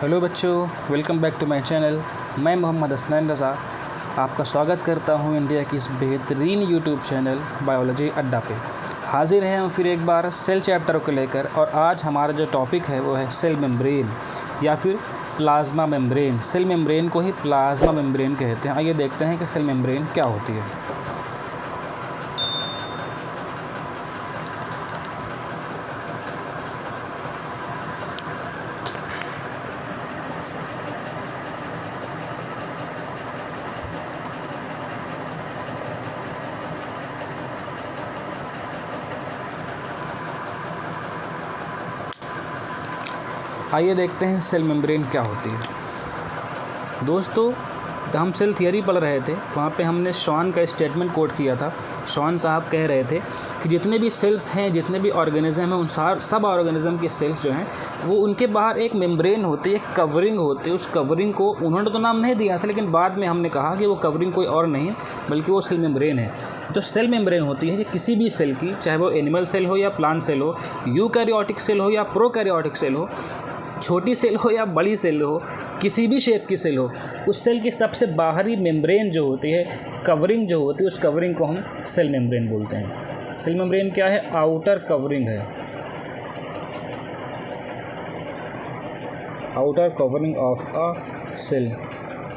Hello बच्चों, welcome back to my channel. मैं मोहम्मद हसनैन रज़ा आपका स्वागत करता हूं इंडिया की इस बेहतरीन यूट्यूब चैनल बायोलॉजी अड्डा पे। हाजिर हैं हम फिर एक बार सेल चैप्टर को लेकर, और आज हमारा जो टॉपिक है वो है सेल मेम्ब्रेन या फिर प्लाज्मा मेम्ब्रेन। सेल मेम्ब्रेन को ही प्लाज्मा मेम्ब्रेन कहते हैं। आइए देखते हैं कि सेल मेम्ब्रेन क्या होती है। आइए देखते हैं सेल मेम्ब्रेन क्या होती है। दोस्तों, हम सेल थियरी पढ़ रहे थे, वहाँ पे हमने शॉन का स्टेटमेंट कोट किया था। शॉन साहब कह रहे थे कि जितने भी सेल्स हैं, जितने भी ऑर्गेनिज्म हैं, उन सब ऑर्गेनिज्म के सेल्स जो हैं वो उनके बाहर एक मेम्ब्रेन होती है, कवरिंग होती है। उस कवरिंग को उन्होंने तो नाम नहीं दिया था, लेकिन बाद में हमने कहा कि वो कवरिंग कोई और नहीं है बल्कि वो सेल मेम्ब्रेन है। जो सेल मेम्ब्रेन होती है कि किसी भी सेल की, चाहे वो एनिमल सेल हो या प्लांट सेल हो, यूकैरियोटिक सेल हो या प्रोकैरियोटिक सेल हो, छोटी सेल हो या बड़ी सेल हो, किसी भी शेप की सेल हो, उस सेल की सबसे बाहरी मेम्ब्रेन जो होती है, कवरिंग जो होती है, उस कवरिंग को हम सेल मेम्ब्रेन बोलते हैं। सेल मेम्ब्रेन क्या है? आउटर कवरिंग है, outer covering of a cell.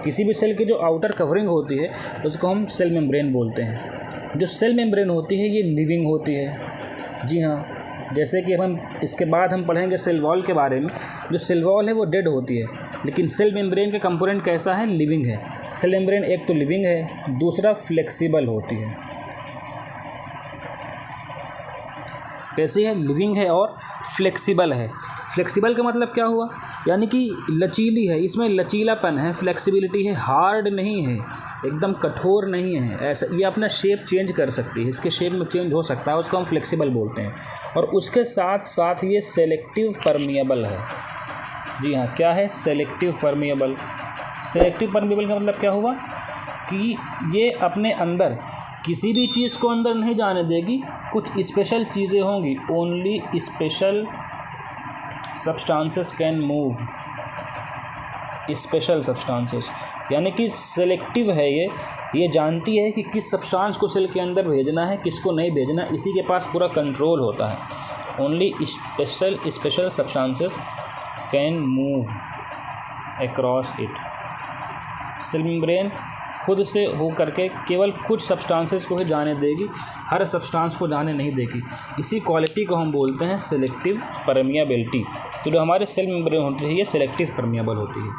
किसी भी सेल की जो आउटर कवरिंग होती है उसको हम सेल मेम्ब्रेन बोलते हैं। जो सेल मेम्ब्रेन होती है ये लिविंग होती है। जी हाँ, जैसे कि हम इसके बाद हम पढ़ेंगे सेल वॉल के बारे में। जो सेल वॉल है वो डेड होती है, लेकिन सेल मेम्ब्रेन का कंपोनेंट कैसा है? लिविंग है। सेल मेम्ब्रेन एक तो लिविंग है, दूसरा फ्लेक्सिबल होती है। कैसी है? लिविंग है और फ्लेक्सिबल है। फ्लेक्सिबल का मतलब क्या हुआ? यानी कि लचीली है, इसमें लचीलापन है, फ्लेक्सिबिलिटी है, हार्ड नहीं है, एकदम कठोर नहीं है। ऐसा ये अपना शेप चेंज कर सकती है, इसके शेप में चेंज हो सकता है, उसको हम फ्लेक्सिबल बोलते हैं। और उसके साथ साथ ये सेलेक्टिव परमिएबल है। जी हाँ, क्या है? Selective permeable. सेलेक्टिव परमिएबल का मतलब क्या हुआ कि ये अपने अंदर किसी भी चीज़ को अंदर नहीं जाने देगी। कुछ स्पेशल चीज़ें होंगी, only special substances can move, special substances. यानी कि सेलेक्टिव है ये जानती है कि किस सब्सटेंस को सेल के अंदर भेजना है, किसको नहीं भेजना, इसी के पास पूरा कंट्रोल होता है। Only special substances can move across it. Cell membrane खुद से हो करके केवल कुछ सब्सटेंसेस को ही जाने देगी, हर सब्सटेंस को जाने नहीं देगी। इसी क्वालिटी को हम बोलते हैं सेलेक्टिव परमिएबिलिटी। तो जो हमारे सेल मेम्ब्रेन होती है ये सेलेक्टिव परमिएबल होती है।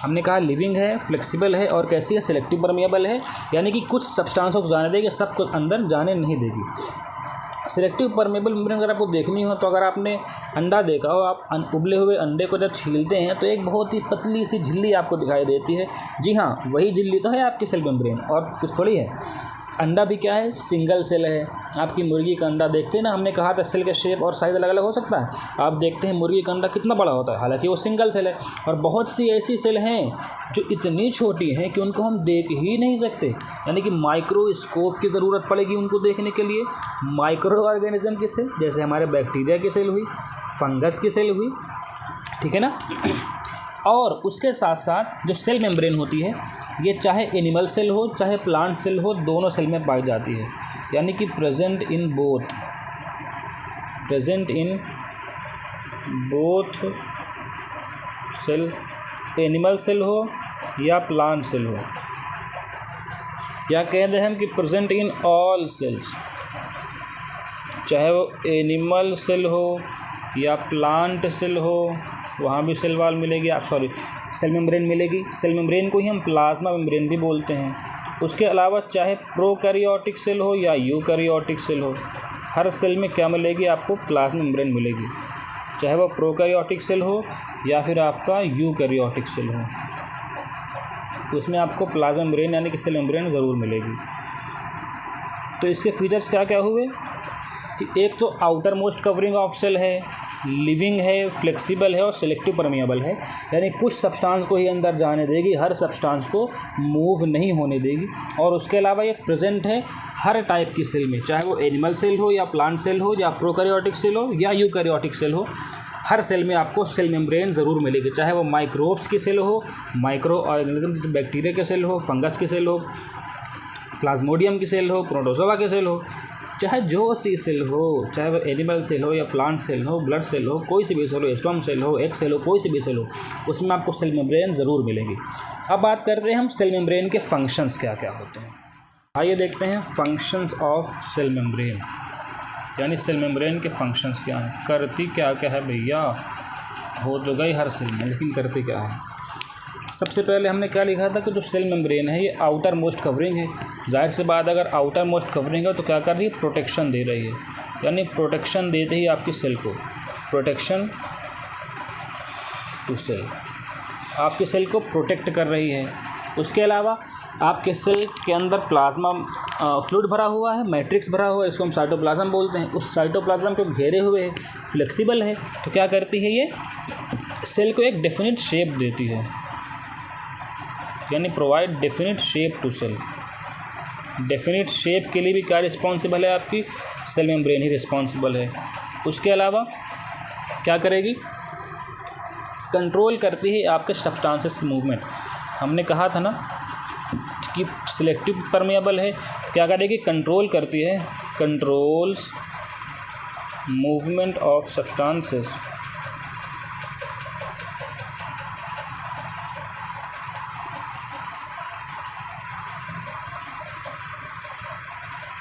हमने कहा लिविंग है, फ्लेक्सिबल है और कैसी है? सेलेक्टिव परमिएबल है, यानी कि कुछ सब्सटेंसों को जाने देगी, सब को अंदर जाने नहीं देगी। सेलेक्टिव परमिएबल मेम्ब्रेन अगर आपको देखनी हो तो अगर आपने अंडा देखा हो, आप उबले हुए अंडे को जब छीलते हैं तो एक बहुत ही पतली सी झिल्ली आपको दिखाई देती है। जी हाँ, वही झिल्ली तो है आपकी सेल मेम्ब्रेन, और कुछ थोड़ी है। अंडा भी क्या है? सिंगल सेल है। आपकी मुर्गी का अंडा देखते हैं ना, हमने कहा था सेल का शेप और साइज़ अलग अलग हो सकता है। आप देखते हैं मुर्गी का अंडा कितना बड़ा होता है, हालांकि वो सिंगल सेल है। और बहुत सी ऐसी सेल हैं जो इतनी छोटी हैं कि उनको हम देख ही नहीं सकते, यानी कि माइक्रोस्कोप की ज़रूरत पड़ेगी उनको देखने के लिए। माइक्रो ऑर्गेनिज्म की सेल, जैसे हमारे बैक्टीरिया की सेल हुई, फंगस की सेल हुई, ठीक है ना। और उसके साथ साथ जो सेल मेम्ब्रेन होती है ये चाहे एनिमल सेल हो चाहे प्लांट सेल हो, दोनों सेल में पाई जाती है। यानी कि present in both cell, animal cell हो या प्लांट सेल हो, या कह रहे हैं हम कि प्रेजेंट इन ऑल सेल्स, चाहे वो एनिमल सेल हो या प्लांट सेल हो, वहाँ भी सेल वॉल मिलेगी, सेल मेम्ब्रेन मिलेगी। सेल मेम्ब्रेन को ही हम प्लाज्मा मेम्ब्रेन भी बोलते हैं। उसके अलावा चाहे प्रोकैरियोटिक सेल हो या यूकैरियोटिक सेल हो, हर सेल में क्या मिलेगी? आपको प्लाज्मा मेम्ब्रेन मिलेगी, चाहे वो प्रोकैरियोटिक सेल हो या फिर आपका यूकैरियोटिक सेल हो, उसमें आपको प्लाज्मा मेम्ब्रेन यानी कि सेल मेम्ब्रेन ज़रूर मिलेगी। तो इसके फीचर्स क्या क्या हुए कि एक तो outer most covering of cell है, लिविंग है, फ्लेक्सिबल है और सेलेक्टिव परमिएबल है, यानी कुछ सब्सटेंस को ही अंदर जाने देगी, हर सब्सटेंस को मूव नहीं होने देगी। और उसके अलावा ये प्रेजेंट है हर टाइप की सेल में, चाहे वो एनिमल सेल हो या प्लांट सेल हो या प्रोकैरियोटिक सेल हो या यूकैरियोटिक सेल हो, हर सेल में आपको सेल मेम्ब्रेन ज़रूर मिलेगी, चाहे वो माइक्रोब्स की सेल हो, माइक्रो ऑर्गेनिज्म जैसे बैक्टीरिया की सेल हो, फंगस की सेल हो, प्लाज्मोडियम की सेल हो, प्रोटोजोआ की सेल हो, चाहे जो सी सेल हो, चाहे वो एनिमल सेल हो या प्लांट सेल हो, ब्लड सेल हो, कोई सी भी सेल हो, स्पर्म सेल हो, एग सेल हो, कोई सी भी सेल हो, उसमें आपको सेल मेम्ब्रेन ज़रूर मिलेगी। अब बात करते हैं हम सेल मेम्ब्रेन के फंक्शंस क्या क्या होते हैं। आइए देखते हैं फंक्शंस ऑफ सेल मेम्ब्रेन, यानी सेल मेम्ब्रेन के फंक्शंस क्या हैं, करती क्या क्या है भैया। हो तो गई हर सेल में, लेकिन करती क्या है। सबसे पहले हमने क्या लिखा था कि जो सेल मेम्ब्रेन है ये आउटर मोस्ट कवरिंग है। जाहिर सी बात, अगर आउटर मोस्ट कवरिंग है तो क्या कर रही है, प्रोटेक्शन दे रही है, यानी प्रोटेक्शन देते ही आपकी सेल को, प्रोटेक्शन टू सेल, आपके सेल को प्रोटेक्ट कर रही है। उसके अलावा आपके सेल के अंदर प्लाज्मा फ्लूइड भरा हुआ है, मैट्रिक्स भरा हुआ है, इसको हम साइटोप्लाज्म बोलते हैं। उस साइटोप्लाज्म को घेरे हुए है, फ्लेक्सिबल है, तो क्या करती है ये, सेल को एक डेफिनिट शेप देती है, यानी provide definite shape to cell. Definite shape के लिए भी क्या रिस्पॉन्सिबल है, आपकी सेल मेम्ब्रेन ही रिस्पॉन्सिबल है। उसके अलावा क्या करेगी, कंट्रोल करती है आपके सब्सटेंसेस की मूवमेंट। हमने कहा था ना कि सिलेक्टिव परमेएबल है, क्या करेगी, कंट्रोल करती है, controls movement of substances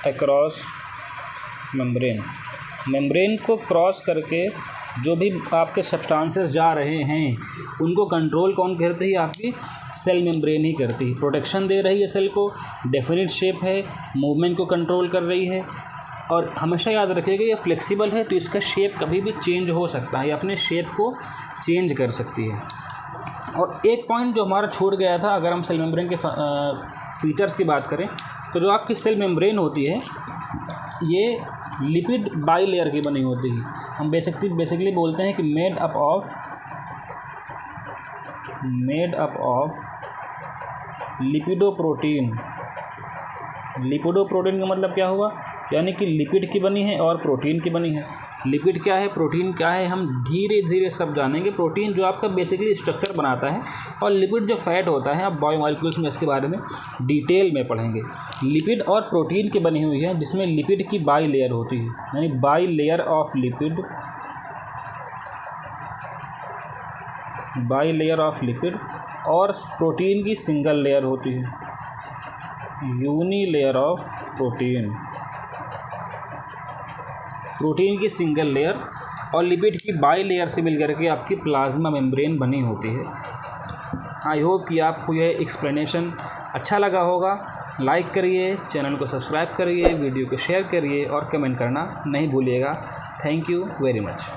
across membrane. Membrane को क्रॉस करके जो भी आपके सब्सटेंसेस जा रहे हैं उनको कंट्रोल कौन करती है, आपकी सेल मेम्ब्रेन ही करती है। प्रोटेक्शन दे रही है सेल को, डेफिनिट शेप है, मूवमेंट को कंट्रोल कर रही है, और हमेशा याद रखिएगा ये फ्लेक्सिबल है, तो इसका शेप कभी भी चेंज हो सकता है, ये अपने शेप को चेंज कर सकती है। और एक पॉइंट जो हमारा छूट गया था, अगर हम सेल मेम्ब्रेन के फीचर्स की बात करें, तो जो आपकी सेल मेम्ब्रेन होती है ये लिपिड बाई लेयर की बनी होती है। हम बेसिकली बोलते हैं कि मेड अप ऑफ लिपिडोप्रोटीन। लिपिडोप्रोटीन का मतलब क्या हुआ, यानी कि लिपिड की बनी है और प्रोटीन की बनी है। लिपिड क्या है, प्रोटीन क्या है, हम धीरे धीरे सब जानेंगे। प्रोटीन जो आपका बेसिकली स्ट्रक्चर बनाता है, और लिपिड जो फैट होता है, आप बायोमॉलिक्यूल्स में इसके बारे में डिटेल में पढ़ेंगे। लिपिड और प्रोटीन की बनी हुई है, जिसमें लिपिड की बाई लेयर होती है, यानी bilayer of lipid, bilayer of lipid, और प्रोटीन की सिंगल लेयर होती है, unilayer of protein. Protein की सिंगल लेयर और लिपिड की बाई लेयर से मिलकर के आपकी प्लाज्मा मेम्ब्रेन बनी होती है। आई होप कि आपको यह एक्सप्लेनेशन अच्छा लगा होगा। लाइक करिए, चैनल को सब्सक्राइब करिए, वीडियो को शेयर करिए और कमेंट करना नहीं भूलिएगा। Thank you very much.